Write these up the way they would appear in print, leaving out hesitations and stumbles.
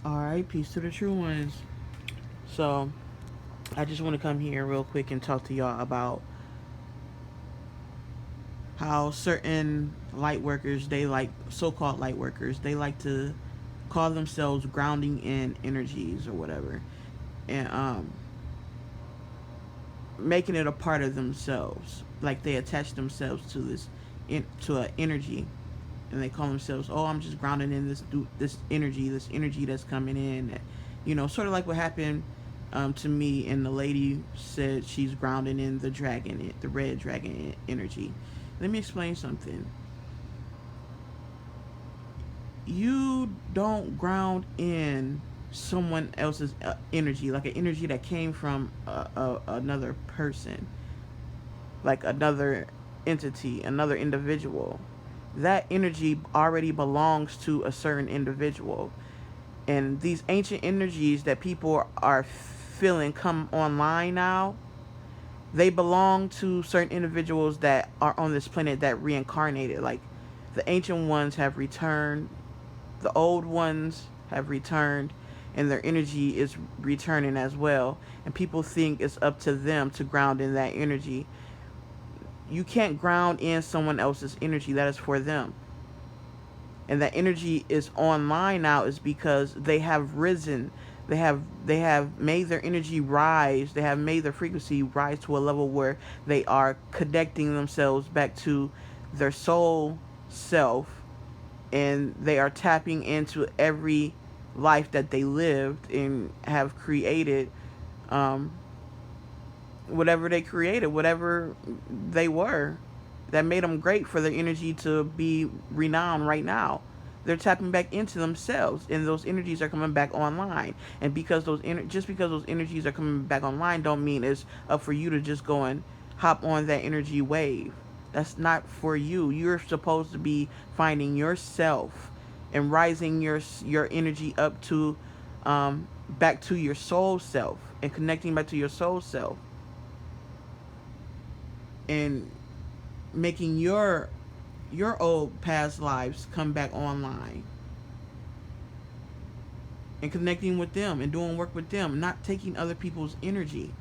All right, peace to the true ones. So, I just want to come here real quick and talk to y'all about how certain light workers, they like so-called light workers, they like to call themselves grounding in energies or whatever, and making it a part of themselves. Like they attach themselves to to an energy, and they call themselves, oh, I'm just grounded in this energy that's coming in. Sort of like what happened to me, and the lady said she's grounded in the red dragon energy. Let me explain something. You don't ground in someone else's energy, like an energy that came from another person, like another entity, another individual. That energy already belongs to a certain individual. And these ancient energies that people are feeling come online now, they belong to certain individuals that are on this planet that reincarnated. Like the ancient ones have returned, the old ones have returned, and their energy is returning as well. And people think it's up to them to ground in that energy. You can't ground in someone else's energy, that is for them. And that energy is online now is because they have risen. They have made their energy rise. They have made their frequency rise to a level where they are connecting themselves back to their soul self, and they are tapping into every life that they lived and have created, um, whatever they created, whatever they were, that made them great for their energy to be renowned right now. They're tapping back into themselves, and those energies are coming back online. And because just because those energies are coming back online, don't mean it's up for you to just go and hop on that energy wave. That's not for you. You're supposed to be finding yourself and rising your energy up to, back to your soul self, and connecting back to your soul self, and making your old past lives come back online, and connecting with them and doing work with them, not taking other people's energy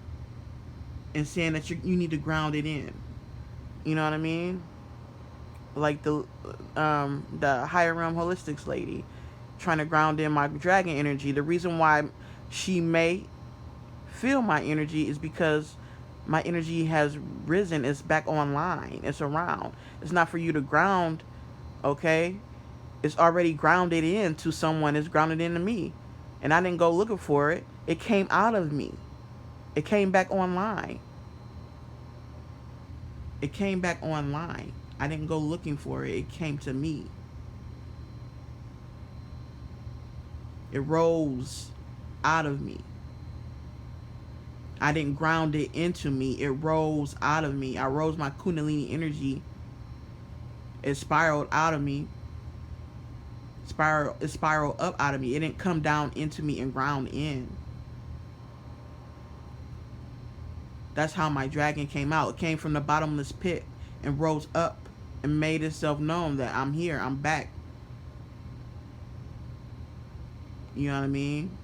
and saying that you need to ground it in. You know what I mean? Like the higher realm holistics lady trying to ground in my dragon energy. The reason why she may feel my energy is because my energy has risen. It's back online. It's around. It's not for you to ground, okay? It's already grounded into someone. It's grounded into me. And I didn't go looking for it. It came out of me. It came back online. It came back online. I didn't go looking for it. It came to me. It rose out of me. I didn't ground it into me. It rose out of me. I rose my Kundalini energy. It spiraled out of me. It spiraled up out of me. It didn't come down into me and ground in. That's how my dragon came out. It came from the bottomless pit and rose up and made itself known that I'm here. I'm back. You know what I mean?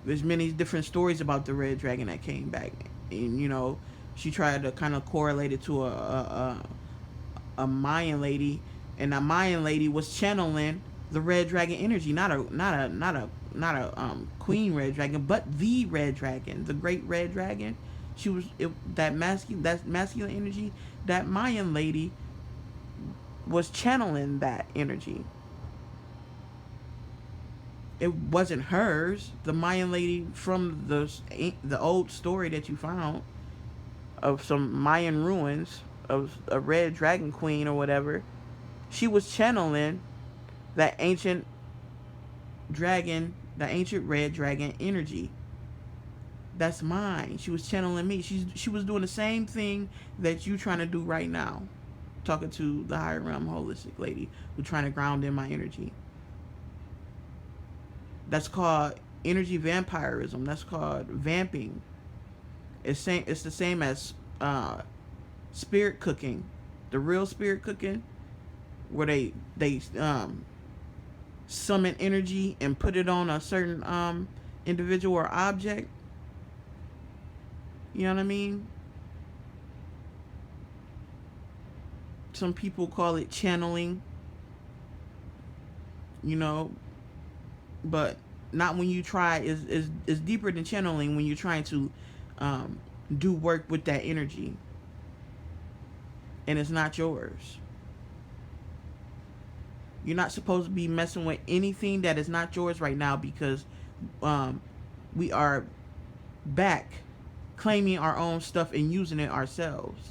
There's many different stories about the red dragon that came back, and she tried to kind of correlate it to a Mayan lady, and a Mayan lady was channeling the red dragon energy, not a queen red dragon, but the red dragon, the great red dragon. She was that masculine energy. That Mayan lady was channeling that energy. It wasn't hers. The Mayan lady from the old story that you found of some Mayan ruins of a red dragon queen or whatever, she was channeling that ancient dragon, the ancient red dragon energy. That's mine. She was channeling me. She was doing the same thing that you trying to do right now. Talking to the higher realm holistic lady who trying to ground in my energy. That's called energy vampirism. That's called vamping. It's the same as spirit cooking. The real spirit cooking, where they summon energy and put it on a certain individual or object. You know what I mean? Some people call it channeling, you know, but not when you try is deeper than channeling when you're trying to um, do work with that energy and it's not yours. You're not supposed to be messing with anything that is not yours right now because um, we are back claiming our own stuff and using it ourselves.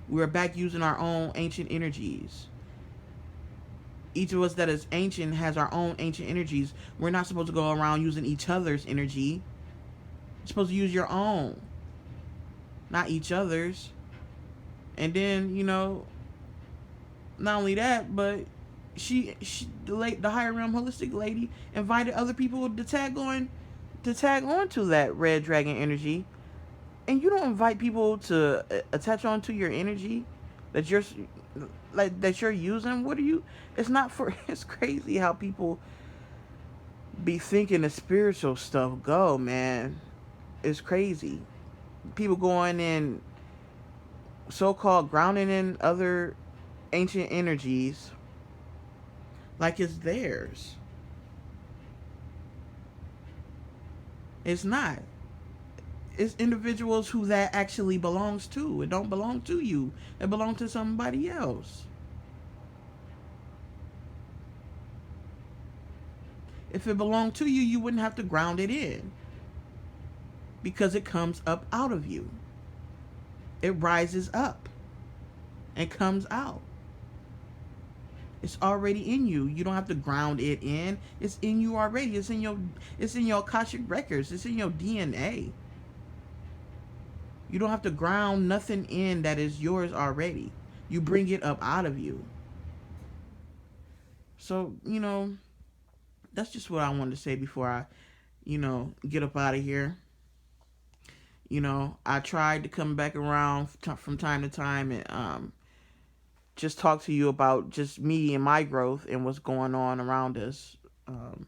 We're back using our own ancient energies. Each of us that is ancient has our own ancient energies. We're not supposed to go around using each other's energy. You're supposed to use your own, not each other's. And then, not only that, but the higher realm holistic lady invited other people to tag on to that red dragon energy. And you don't invite people to attach on to your energy that you're using. What are you? It's not for. It's crazy how people be thinking the spiritual stuff go, man. It's crazy. People going in so-called grounding in other ancient energies like it's theirs. It's not. It's individuals who that actually belongs to. It don't belong to you. It belongs to somebody else. If it belonged to you, you wouldn't have to ground it in because it comes up out of you. It rises up and comes out. It's already in you. You don't have to ground it in. It's in you already. It's in your Akashic records. It's in your DNA. You don't have to ground nothing in that is yours already. You bring it up out of you. So, that's just what I wanted to say before I, get up out of here. I tried to come back around from time to time and just talk to you about just me and my growth and what's going on around us. Um,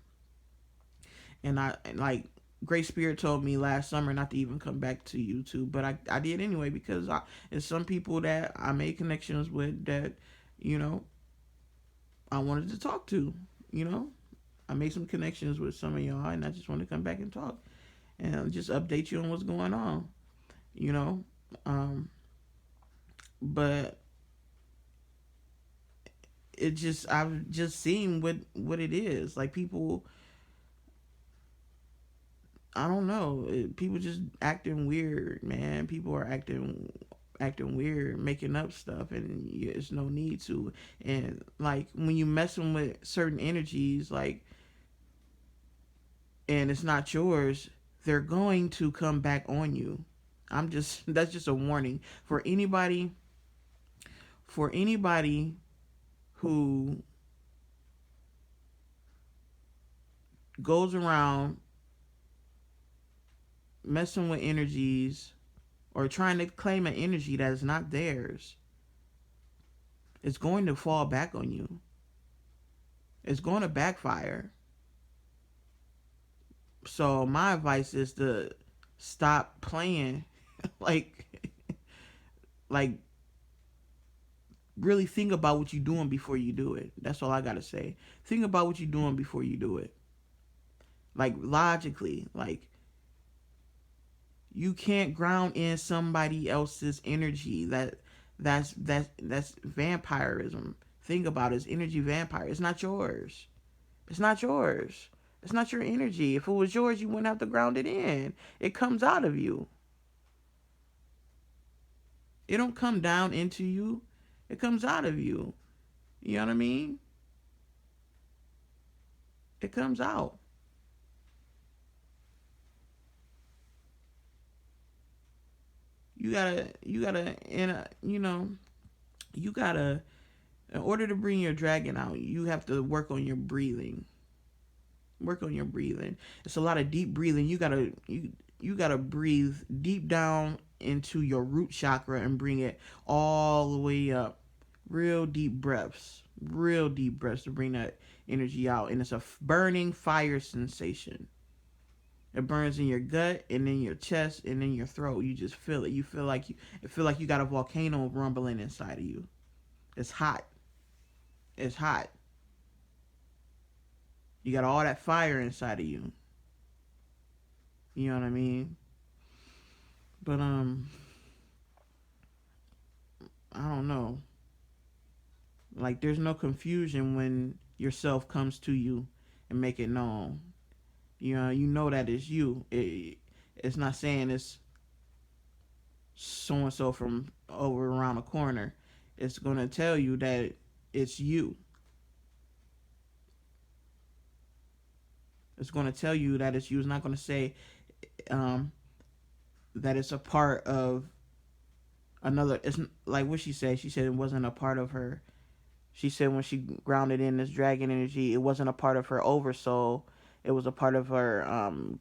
and like Great Spirit told me last summer not to even come back to YouTube, but I did anyway because it's some people that I made connections with that, you know, I wanted to talk to. You know, I made some connections with some of y'all, and I just want to come back and talk and just update you on what's going on. You know, um, but it just I've just seen what it is like. People, I don't know, people just acting weird, man. People are acting weird, making up stuff, and there's no need to. And like when you messing with certain energies, like, and it's not yours, they're going to come back on you. I'm just That's just a warning for anybody who goes around messing with energies or trying to claim an energy that is not theirs. It's going to fall back on you. It's going to backfire. So my advice is to stop playing. like like really think about what you're doing before you do it. That's all I gotta say. Think about what you're doing before you do it. Like logically, like you can't ground in somebody else's energy. That's vampirism. Think about it. It's energy vampire. It's not yours. It's not yours. It's not your energy. If it was yours, you wouldn't have to ground it in. It comes out of you. It don't come down into you. It comes out of you. You know what I mean? It comes out. You gotta, in order to bring your dragon out, you have to work on your breathing. Work on your breathing. It's a lot of deep breathing. You gotta breathe deep down into your root chakra and bring it all the way up. Real deep breaths. real deep breaths to bring that energy out, and it's a burning fire sensation. It burns in your gut and in your chest and in your throat. You just feel it. You feel like you got a volcano rumbling inside of you. It's hot. It's hot. You got all that fire inside of you. You know what I mean? But I don't know. Like there's no confusion when yourself comes to you and make it known. You know that it's you. It's not saying it's so and so from over around the corner. It's gonna tell you that it's you. It's gonna tell you that it's you. It's not gonna say um, that it's a part of another. It's like what she said. She said it wasn't a part of her. She said when she grounded in this dragon energy, it wasn't a part of her oversoul. It was a part of her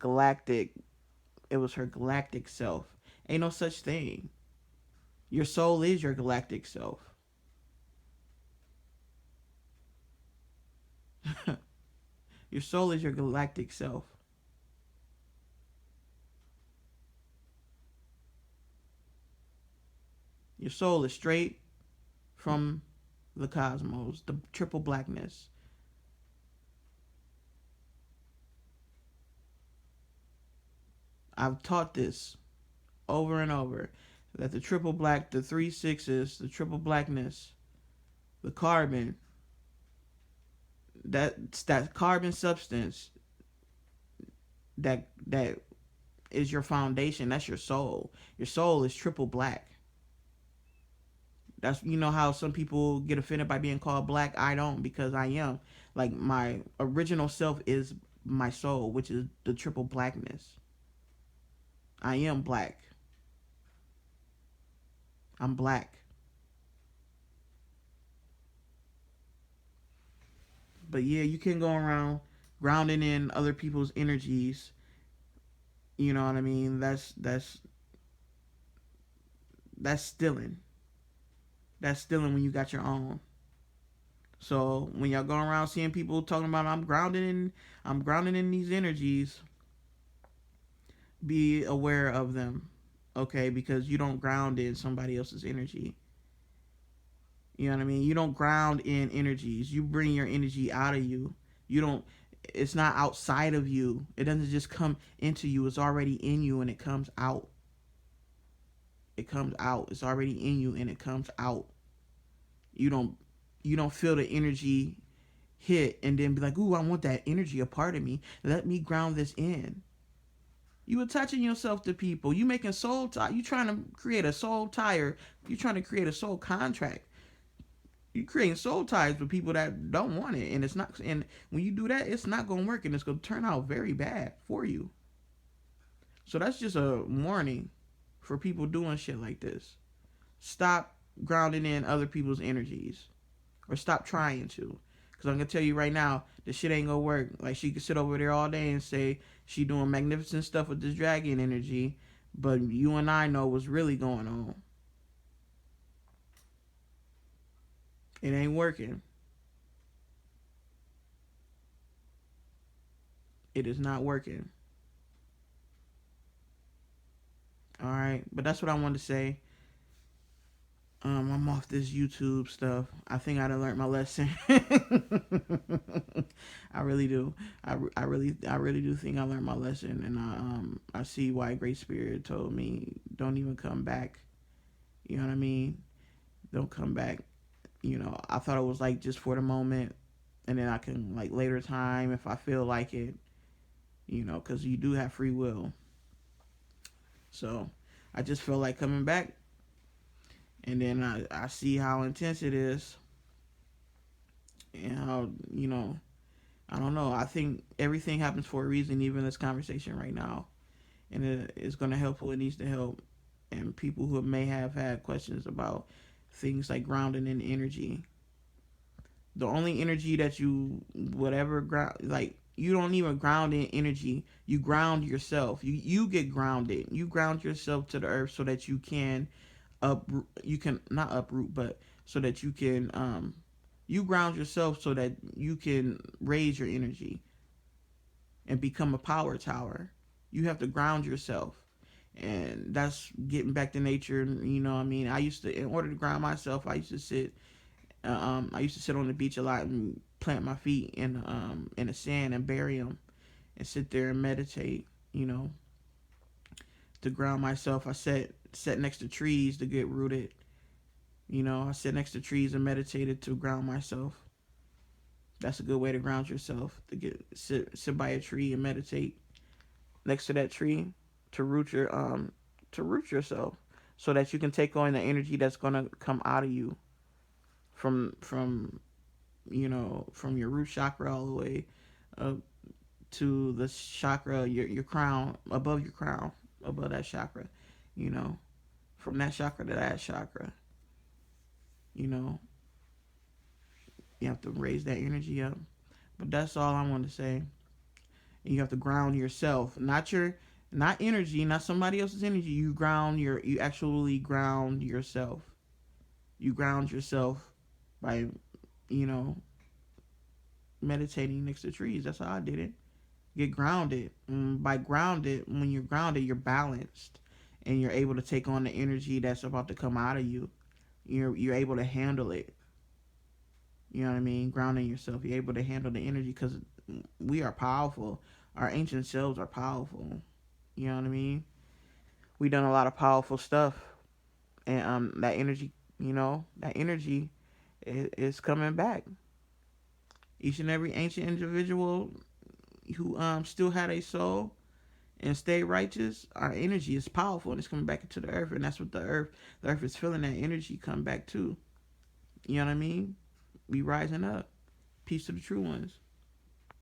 galactic. It was her galactic self. Ain't no such thing. Your soul is your galactic self. Your soul is your galactic self. Your soul is straight from the cosmos, the triple blackness. I've taught this over and over that the triple black, the three sixes, the triple blackness, the carbon, that carbon substance that is your foundation. That's your soul. Your soul is triple black. That's how some people get offended by being called black. I don't, because I am like my original self is my soul, which is the triple blackness. I am black. I'm black. But yeah, you can go around grounding in other people's energies. You know what I mean? That's stealing. That's stealing when you got your own. So when y'all go around seeing people talking about I'm grounded in these energies, be aware of them. Okay, because you don't ground in somebody else's energy. You know what I mean? You don't ground in energies. You bring your energy out of you. You don't It's not outside of you. It doesn't just come into you. It's already in you and it comes out. It comes out. It's already in you and it comes out. You don't you don't feel the energy hit and then be like, "Ooh, I want that energy a part of me. Let me ground this in." You attaching yourself to people. You making soul tie. You trying to create a soul tire. You trying to create a soul contract. You creating soul ties with people that don't want it, and it's not. And when you do that, it's not gonna work, and it's gonna turn out very bad for you. So that's just a warning for people doing shit like this. Stop grounding in other people's energies, or stop trying to. Cause I'm gonna tell you right now, this shit ain't gonna work. Like she could sit over there all day and say she doing magnificent stuff with this dragon energy, but you and I know what's really going on. It ain't working. It is not working. All right, but that's what I wanted to say. I'm off this YouTube stuff. I think I done learned my lesson. I really do. I really do think I learned my lesson, and I see why Great Spirit told me don't even come back. You know what I mean? Don't come back. I thought it was like just for the moment, and then I can like later time if I feel like it. Because you do have free will. So I just feel like coming back, and then I see how intense it is, and how I don't know. I think everything happens for a reason, even this conversation right now, and it is going to help who it needs to help, and people who may have had questions about things like grounding in energy. The only energy that you would ever ground, like you don't even ground in energy. You ground yourself. You get grounded. You ground yourself to the earth so that you can not uproot, but so that you can You ground yourself so that you can raise your energy and become a power tower. You have to ground yourself. And that's getting back to nature. You know what I mean? I used to, in order to ground myself, I used to sit on the beach a lot and plant my feet in the sand and bury them and sit there and meditate. You know, to ground myself, I sat next to trees to get rooted. You know, I sat next to trees and meditated to ground myself. That's a good way to ground yourself. To sit by a tree and meditate next to that tree to root yourself so that you can take on the energy that's gonna come out of you from from your root chakra all the way uh, to the chakra, your crown, above your crown, above that chakra, you know, from that chakra to that chakra, you know, you have to raise that energy up. But that's all I want to say. And you have to ground yourself, not energy, not somebody else's energy. You actually ground yourself. You ground yourself by, you know, meditating next to trees. That's how I did it. Get grounded. By grounded, when you're grounded, you're balanced, and you're able to take on the energy that's about to come out of you. You're able to handle it. You know what I mean? Grounding yourself, you're able to handle the energy because we are powerful. Our ancient selves are powerful. You know what I mean? We done a lot of powerful stuff, and that energy, that energy is coming back. Each and every ancient individual who still had a soul and stay righteous, our energy is powerful and it's coming back into the earth, and that's what the earth is feeling that energy come back too. You know what I mean? We rising up. Peace to the true ones.